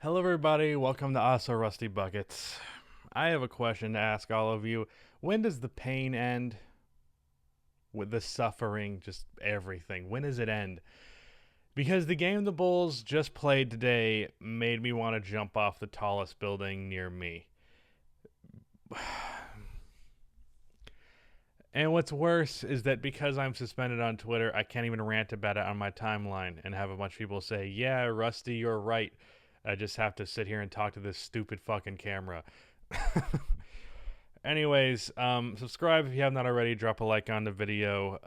Hello, everybody. Welcome to Also Rusty Buckets. I have a question to ask all of you. When does the pain end? With the suffering, just everything. When does it end? Because the game the Bulls just played today made me want to jump off the tallest building near me. And what's worse is that because I'm suspended on Twitter, I can't even rant about it on my timeline and have a bunch of people say, yeah, Rusty, you're right. I just have to sit here and talk to this stupid fucking camera. Anyways, subscribe if you have not already. Drop a like on the video.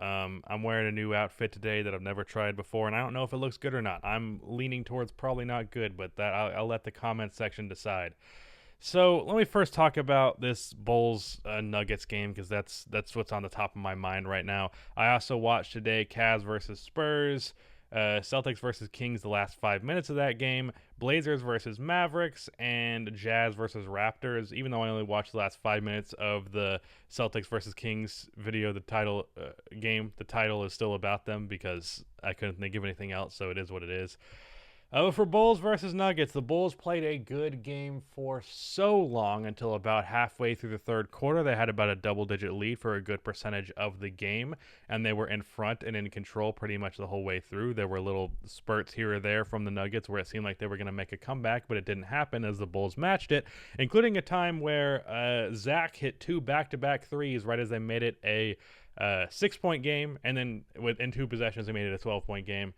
I'm wearing a new outfit today that I've never tried before, and I don't know if it looks good or not. I'm leaning towards probably not good, but that I'll let the comment section decide. So let me first talk about this Bulls Nuggets game because that's what's on the top of my mind right now. I also watched today Cavs versus Spurs. Celtics versus Kings, the last 5 minutes of that game. Blazers versus Mavericks, and Jazz versus Raptors. Even though I only watched the last 5 minutes of the Celtics versus Kings video, the title the title is still about them because I couldn't think of anything else, so it is what it is. For Bulls versus Nuggets, the Bulls played a good game for so long until about halfway through the third quarter. They had about a double-digit lead for a good percentage of the game, and they were in front and in control pretty much the whole way through. There were little spurts here or there from the Nuggets where it seemed like they were going to make a comeback, but it didn't happen as the Bulls matched it, including a time where Zach hit two back-to-back threes right as they made it a 6-point game, and then within two possessions they made it a 12-point game.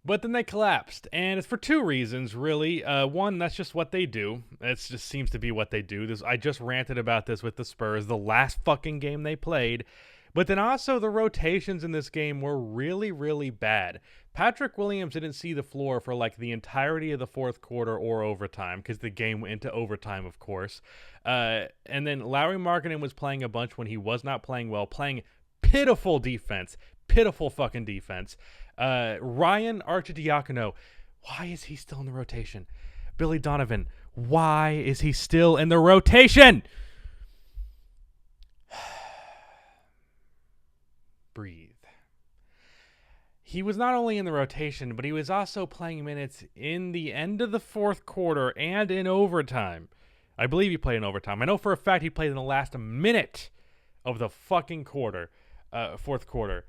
But then they collapsed, and it's for two reasons, really. One, that's just what they do. It just seems to be what they do. I just ranted about this with the Spurs, the last fucking game they played. But then also the rotations in this game were really, really bad. Patrick Williams didn't see the floor for like the entirety of the fourth quarter or overtime because the game went into overtime, of course. And then Lauri Markkanen was playing a bunch when he was not playing well, playing pitiful defense. Pitiful fucking defense. Ryan Arcidiacono, why is he still in the rotation? Billy Donovan, why is he still in the rotation? Breathe. He was not only in the rotation, but he was also playing minutes in the end of the fourth quarter and in overtime. I believe he played in overtime. I know for a fact he played in the last minute of the fucking fourth quarter.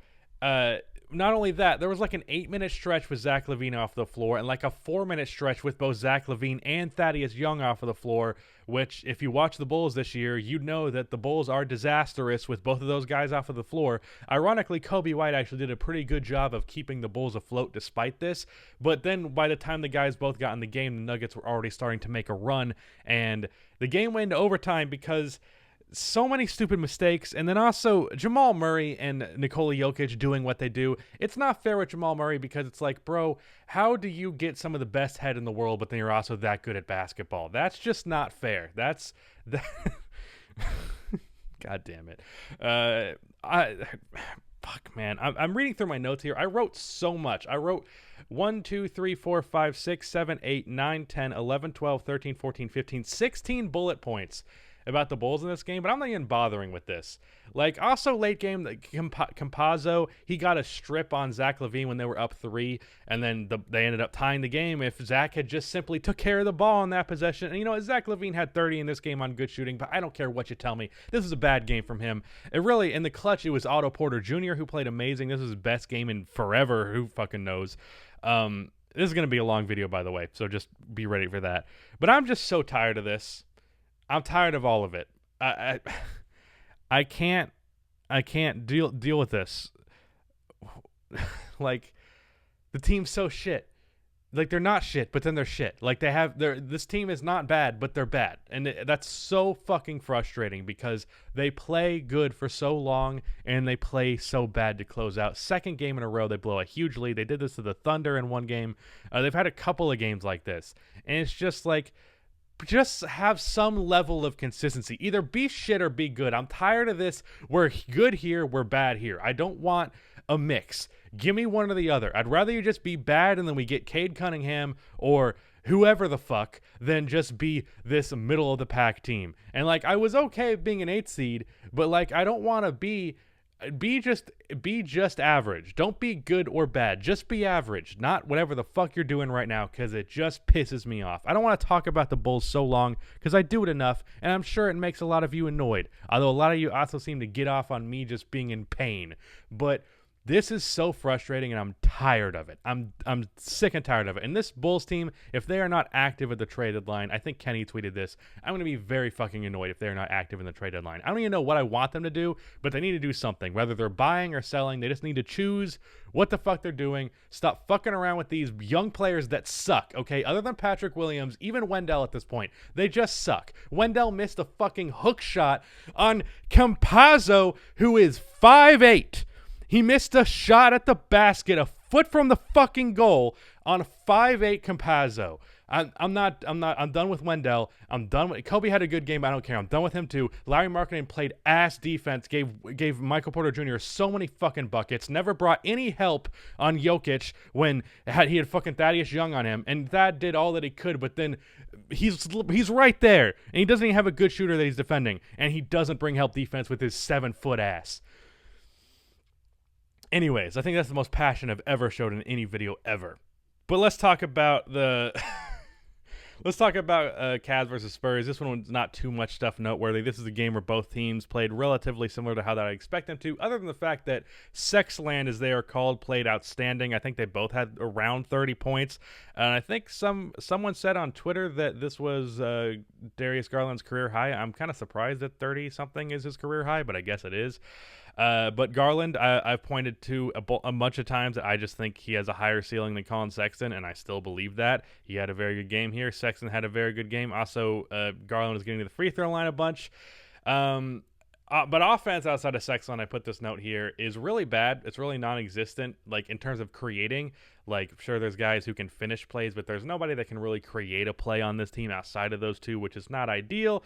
Not only that, there was like an 8-minute stretch with Zach LaVine off the floor and like a 4-minute stretch with both Zach LaVine and Thaddeus Young off of the floor, which if you watch the Bulls this year, you know that the Bulls are disastrous with both of those guys off of the floor. Ironically, Kobe White actually did a pretty good job of keeping the Bulls afloat despite this, but then by the time the guys both got in the game, the Nuggets were already starting to make a run, and the game went into overtime because so many stupid mistakes, and then also Jamal Murray and Nikola Jokic doing what they do. It's not fair with Jamal Murray because it's like, bro, how do you get some of the best head in the world, but then you're also that good at basketball? That's just not fair. That's that. God damn it. Fuck, man. I'm reading through my notes here. I wrote so much. I wrote 1, 2, 3, 4, 5, 6, 7, 8, 9, 10, 11, 12, 13, 14, 15, 16 bullet points about the Bulls in this game, but I'm not even bothering with this. Like, also late game, Campazzo, he got a strip on Zach LaVine when they were up 3, and then they ended up tying the game if Zach had just simply took care of the ball in that possession. And, you know, Zach LaVine had 30 in this game on good shooting, but I don't care what you tell me. This is a bad game from him. It really, in the clutch, it was Otto Porter Jr. who played amazing. This was his best game in forever. Who fucking knows? This is going to be a long video, by the way, so just be ready for that. But I'm just so tired of this. I'm tired of all of it. I can't deal with this. Like, the team's so shit. Like, they're not shit, but then they're shit. Like, this team is not bad, but they're bad. And that's so fucking frustrating because they play good for so long and they play so bad to close out. Second game in a row, they blow a huge lead. They did this to the Thunder in one game. They've had a couple of games like this. And it's just like, just have some level of consistency. Either be shit or be good. I'm tired of this. We're good here, we're bad here. I don't want a mix. Give me one or the other. I'd rather you just be bad and then we get Cade Cunningham or whoever the fuck than just be this middle of the pack team. And like, I was okay being an 8 seed, but like, I don't want to be be just average. Don't be good or bad. Just be average. Not whatever the fuck you're doing right now, because it just pisses me off. I don't want to talk about the Bulls so long because I do it enough, and I'm sure it makes a lot of you annoyed. Although a lot of you also seem to get off on me just being in pain. But this is so frustrating, and I'm tired of it. I'm sick and tired of it. And this Bulls team, if they are not active at the trade deadline, I think Kenny tweeted this, I'm going to be very fucking annoyed if they're not active in the trade deadline. I don't even know what I want them to do, but they need to do something. Whether they're buying or selling, they just need to choose what the fuck they're doing. Stop fucking around with these young players that suck, okay? Other than Patrick Williams, even Wendell at this point, they just suck. Wendell missed a fucking hook shot on Campazzo, who is 5'8". He missed a shot at the basket a foot from the fucking goal on 5'8" Campazzo. I'm done with Wendell. I'm done with Kobe. Had a good game. I don't care. I'm done with him too. Larry Markkinen played ass defense. Gave Michael Porter Jr. so many fucking buckets. Never brought any help on Jokic when he had fucking Thaddeus Young on him. And Thad did all that he could, but then he's right there, and he doesn't even have a good shooter that he's defending, and he doesn't bring help defense with his 7-foot ass. Anyways, I think that's the most passion I've ever showed in any video ever. But let's talk about Cavs versus Spurs. This one was not too much stuff noteworthy. This is a game where both teams played relatively similar to how that I expect them to, other than the fact that Sexland, as they are called, played outstanding. I think they both had around 30 points. And I think someone said on Twitter that this was Darius Garland's career high. I'm kind of surprised that 30-something is his career high, but I guess it is. But Garland, I've pointed to a bunch of times that I just think he has a higher ceiling than Colin Sexton, and I still believe that. He had a very good game here. Sexton had a very good game. Also, Garland is getting to the free throw line a bunch. But offense outside of Sexton, I put this note here, is really bad. It's really non-existent, like in terms of creating. Like, sure, there's guys who can finish plays, but there's nobody that can really create a play on this team outside of those two, which is not ideal.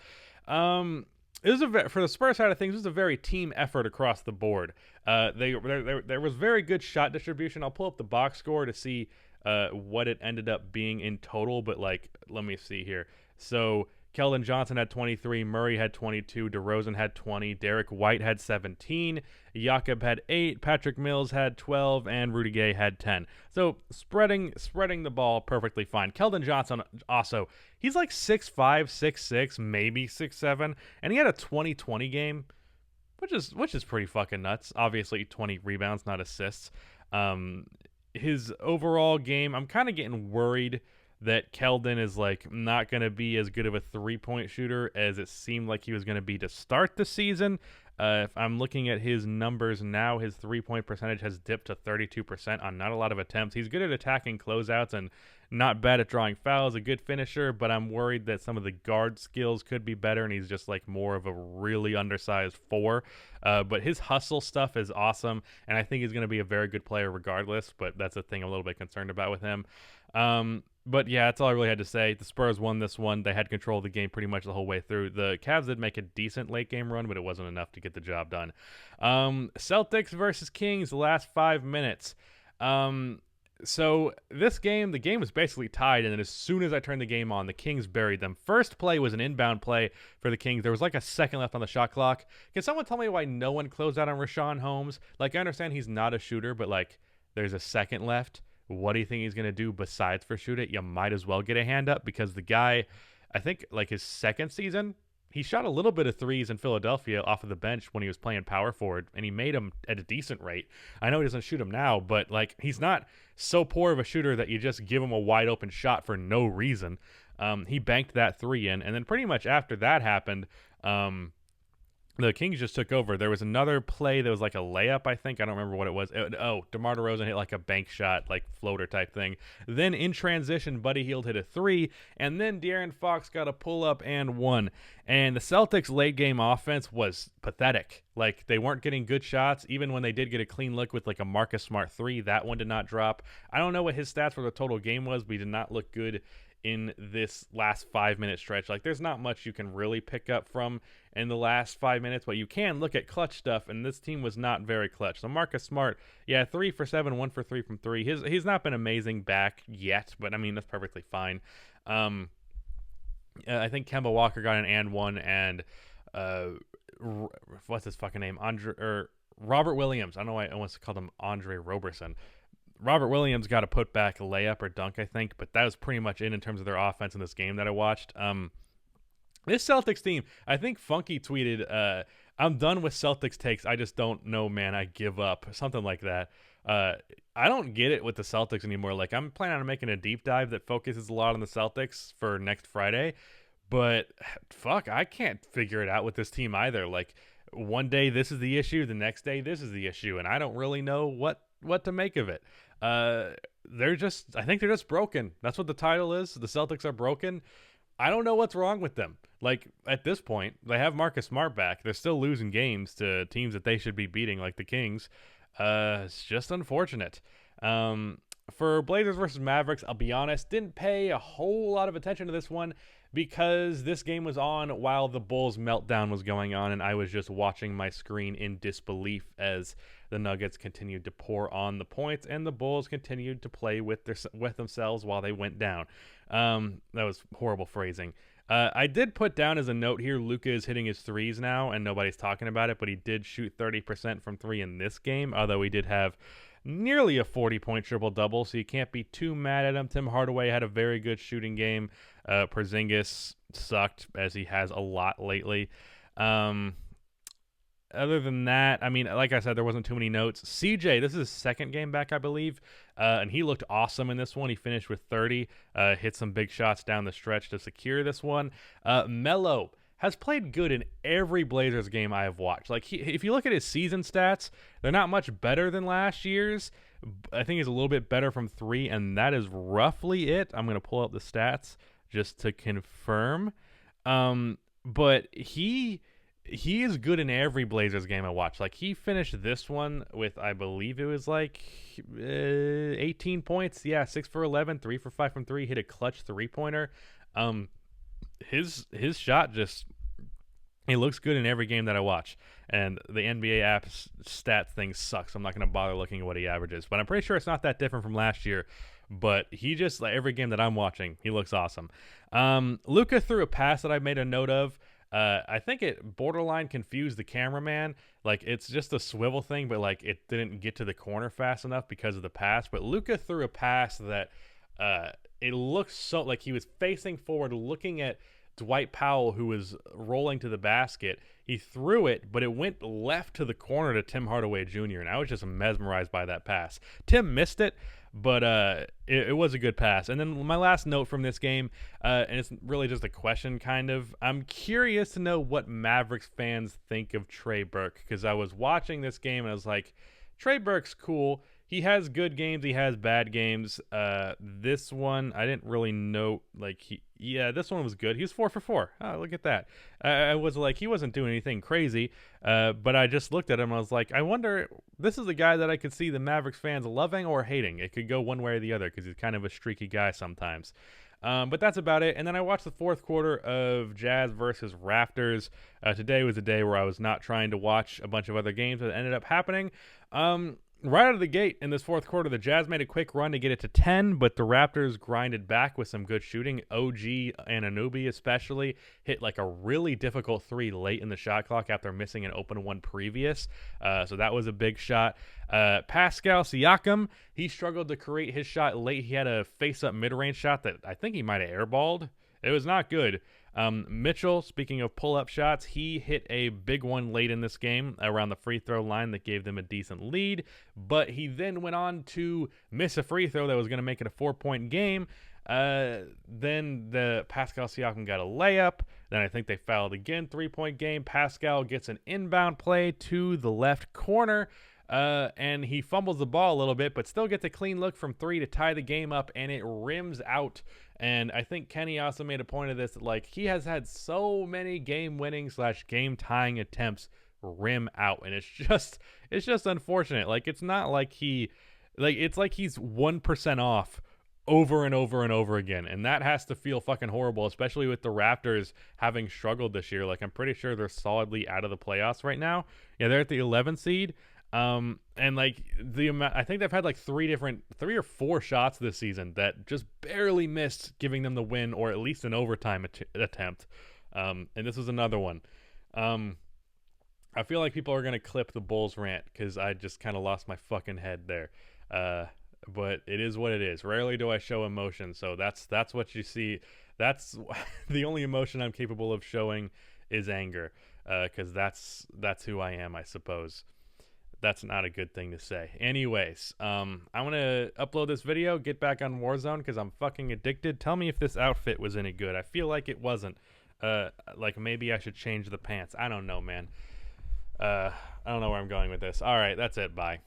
For the Spurs side of things, this was a very team effort across the board. There was very good shot distribution. I'll pull up the box score to see what it ended up being in total, but let me see here. So Keldon Johnson had 23, Murray had 22, DeRozan had 20, Derek White had 17, Jakob had 8, Patrick Mills had 12, and Rudy Gay had 10. So spreading the ball perfectly fine. Keldon Johnson also, he's like 6'5", 6'6", maybe 6'7", and he had a 20-20 game, which is pretty fucking nuts. Obviously 20 rebounds, not assists. His overall game, I'm kind of getting worried that Keldon is not going to be as good of a three-point shooter as it seemed like he was going to be to start the season. If I'm looking at his numbers now, his three-point percentage has dipped to 32% on not a lot of attempts. He's good at attacking closeouts and not bad at drawing fouls, a good finisher, but I'm worried that some of the guard skills could be better, and he's just more of a really undersized 4. But his hustle stuff is awesome, and I think he's going to be a very good player regardless, but that's a thing I'm a little bit concerned about with him. But yeah, that's all I really had to say. The Spurs won this one. They had control of the game pretty much the whole way through. The Cavs did make a decent late game run, but it wasn't enough to get the job done. Celtics versus Kings, the last 5 minutes. So this game, the game was basically tied, and then as soon as I turned the game on, the Kings buried them. First play was an inbound play for the Kings. There was a second left on the shot clock. Can someone tell me why no one closed out on Rashawn Holmes? I understand he's not a shooter, but there's a second left. What do you think he's going to do besides for shoot it? You might as well get a hand up, because the guy, I think his second season, he shot a little bit of threes in Philadelphia off of the bench when he was playing power forward, and he made them at a decent rate. I know he doesn't shoot them now, but he's not so poor of a shooter that you just give him a wide open shot for no reason. He banked that 3 in, and then pretty much after that happened, the Kings just took over. There was another play that was a layup, I think. I don't remember what it was. DeMar DeRozan hit a bank shot, floater type thing. Then in transition, Buddy Hield hit a 3, and then De'Aaron Fox got a pull-up and 1. And the Celtics' late-game offense was pathetic. They weren't getting good shots. Even when they did get a clean look with a Marcus Smart 3, that one did not drop. I don't know what his stats for the total game was, but he did not look good in this last 5-minute stretch. There's not much you can really pick up from in the last 5 minutes, but you can look at clutch stuff, and this team was not very clutch. So Marcus Smart, 3 for 7, 1 for 3 from 3. He's not been amazing back yet, but that's perfectly fine. I think Kemba Walker got an and 1, and what's his fucking name? Robert Williams. I don't know why I almost called him Andre Roberson. Robert Williams got a put back layup or dunk, I think, but that was pretty much it in terms of their offense in this game that I watched. This Celtics team, I think Funky tweeted, I'm done with Celtics takes. I just don't know, man. I give up. Something like that. I don't get it with the Celtics anymore. Like, I'm planning on making a deep dive that focuses a lot on the Celtics for next Friday. But, fuck, I can't figure it out with this team either. Like, one day this is the issue, the next day this is the issue, and I don't really know what to make of it. I think they're just broken. That's what the title is. The Celtics are broken. I don't know what's wrong with them. Like, at this point, they have Marcus Smart back. They're still losing games to teams that they should be beating, like the Kings. It's just unfortunate. For Blazers versus Mavericks, I'll be honest, didn't pay a whole lot of attention to this one because this game was on while the Bulls meltdown was going on, and I was just watching my screen in disbelief as the Nuggets continued to pour on the points and the Bulls continued to play with themselves while they went down. That was horrible phrasing. I did put down as a note here, Luka is hitting his threes now, and nobody's talking about it, but he did shoot 30% from three in this game, although he did have nearly a 40-point triple-double, so you can't be too mad at him. Tim Hardaway had a very good shooting game. Porzingis sucked, as he has a lot lately. Other than that, I mean, like I said, there wasn't too many notes. CJ, this is his second game back, I believe, and he looked awesome in this one. He finished with 30, hit some big shots down the stretch to secure this one. Melo has played good in every Blazers game I have watched. Like, if you look at his season stats, they're not much better than last year's. I think he's a little bit better from three, and that is roughly it. I'm going to pull up the stats just to confirm. But he is good in every Blazers game I watch. Like, he finished this one with, I believe it was like 18 points. Yeah, 6 for 11, 3 for 5 from 3, hit a clutch three-pointer. His shot just, he looks good in every game that I watch. And the NBA app stats thing sucks. I'm not going to bother looking at what he averages. But I'm pretty sure it's not that different from last year. But he just, like, every game that I'm watching, he looks awesome. Luka threw a pass that I made a note of. I think it borderline confused the cameraman. Like, it's just a swivel thing, but, like, it didn't get to the corner fast enough because of the pass. But Luka threw a pass that it looked so like he was facing forward, looking at Dwight Powell, who was rolling to the basket. He threw it, but it went left to the corner to Tim Hardaway Jr., and I was just mesmerized by that pass. Tim missed it, but it was a good pass. And then my last note from this game, and it's really just a question, kind of. I'm curious to know what Mavericks fans think of Trey Burke, because I was watching this game, and I was like, Trey Burke's cool. He has good games. He has bad games. This one, I didn't really know. Like, this one was good. He was 4 for 4. Oh, look at that. I was like, he wasn't doing anything crazy. But I just looked at him. I was like, I wonder, this is a guy that I could see the Mavericks fans loving or hating. It could go one way or the other because he's kind of a streaky guy sometimes. But that's about it. And then I watched the fourth quarter of Jazz versus Raptors. Today was a day where I was not trying to watch a bunch of other games that ended up happening. Right out of the gate in this fourth quarter, the Jazz made a quick run to get it to 10, but the Raptors grinded back with some good shooting. OG Anunoby especially hit like a really difficult three late in the shot clock after missing an open one previous. So that was a big shot. Pascal Siakam, he struggled to create his shot late. He had a face-up mid-range shot that I think he might have airballed. It was not good. Mitchell, speaking of pull-up shots, he hit a big one late in this game around the free throw line that gave them a decent lead, but he then went on to miss a free throw that was going to make it a 4-point game. Then the Pascal Siakam got a layup. Then I think they fouled again, 3-point game. Pascal gets an inbound play to the left corner. And he fumbles the ball a little bit, but still gets a clean look from three to tie the game up, and it rims out. And I think Kenny also made a point of this, like, he has had so many game-winning / game-tying attempts rim out, and it's just unfortunate. Like, it's not like it's like he's 1% off over and over and over again, and that has to feel fucking horrible, especially with the Raptors having struggled this year. Like, I'm pretty sure they're solidly out of the playoffs right now. Yeah, they're at the 11th seed. And like the amount, I think they've had like 3 or 4 shots this season that just barely missed giving them the win or at least an overtime attempt. And this was another one. I feel like people are gonna clip the Bulls rant because I just kind of lost my fucking head there. Uh, but it is what it is. Rarely do I show emotion, so that's what you see. That's the only emotion I'm capable of showing is anger, because that's who I am, I suppose. That's not a good thing to say. Anyways, I want to upload this video, get back on Warzone because I'm fucking addicted. Tell me if this outfit was any good. I feel like it wasn't. Like maybe I should change the pants. I don't know, man. I don't know where I'm going with this. All right, that's it. Bye.